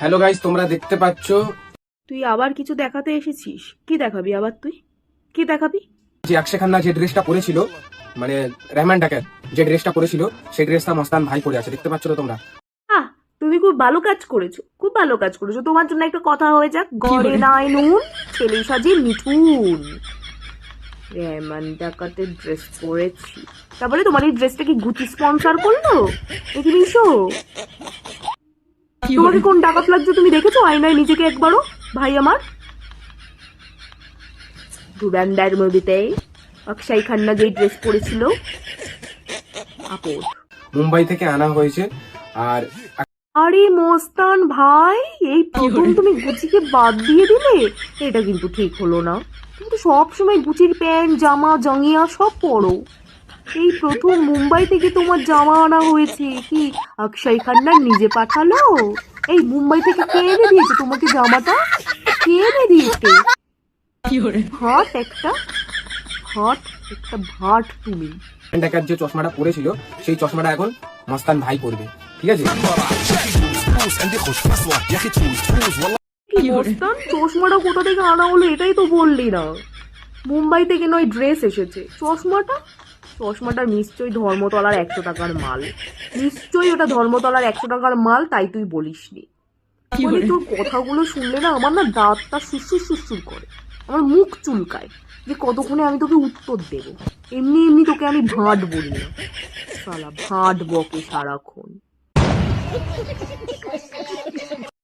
Hello guys, তোমরা দেখতে পাচ্ছ তুই আবার কিছু দেখাতে এসেছিস? কি দেখাবি আবার তুই? কি দেখাবি? যে অক্ষয় খান্না যে ড্রেসটা পরেছিল, মানে রহমান ডাকাত যে ড্রেসটা পরেছিল, সেই ড্রেসটা মস্তান ভাই পরে আছে। দেখতে পাচ্ছ তো তোমরা? আহ, তুমি খুব ভালো কাজ করেছো, খুব ভালো কাজ করেছো। তোমার জন্য একটা কথা হয়ে যাক, গড়ে নাই নুন, ছেলে সাজে মিঠুন। রেহমান ডাকাতের ড্রেস পরেছি, তারপরে তোমার এই ড্রেসটা কি গুচি স্পন্সর করলো? দেখি নিশো, তোমাকে কোন ডাকাত লাগছে তুমি দেখেছো আয়নায় নিজেকে একবারও? ভাই আমার, ধুরন্ধর মুভিতে অক্ষয় খান্না যে ড্রেস পরেছিল, আপদ। মুম্বাই থেকে আনা হয়েছে। আর আরে মোস্তান ভাই, এই প্রথম তুমি গুচিকে বাদ দিয়ে দিলে, এটা কিন্তু ঠিক হলো না। তুমি তো সবসময় গুচির প্যান্ট জামা জাঙ্গিয়া সব পরো, এই প্রথম মুম্বাই থেকে তোমার জামা আনা হয়েছে। কি অক্ষয় খান্না নিজে পাঠালো? এই মুম্বাই থেকে কে এনে দিয়েছে তোমাকে জামাটা? কে এনে দিয়েছে? ভাট একটা, ভাট একটা ভাট তুমি। রহমান ডাকাত যে চশমাটা পরেছিল, সেই চশমাটা এখন মস্তান ভাই পরবে, ঠিক আছে? কি মোস্তান, চশমাটা কোথা থেকে আনা হলো এটাই তো বললি না। মুম্বাই থেকে নয় ড্রেস এসেছে, চশমাটা, চশমাটা নিশ্চয়ই ধর্মতলার 100 টাকার মাল। নিশ্চয়ই ওটা ধর্মতলার 100 টাকার মাল, তাই তুই বলিসনি। মানে তোর কথাগুলো শুনলে না আমার না দাঁতটা সুসুর সুসুর করে, আমার মুখ চুলকায় যে কতক্ষণে আমি তোকে উত্তর দেব। এমনি এমনি তোকে আমি ভাঁট বলি না, শালা ভাঁট বকে সারাক্ষণ।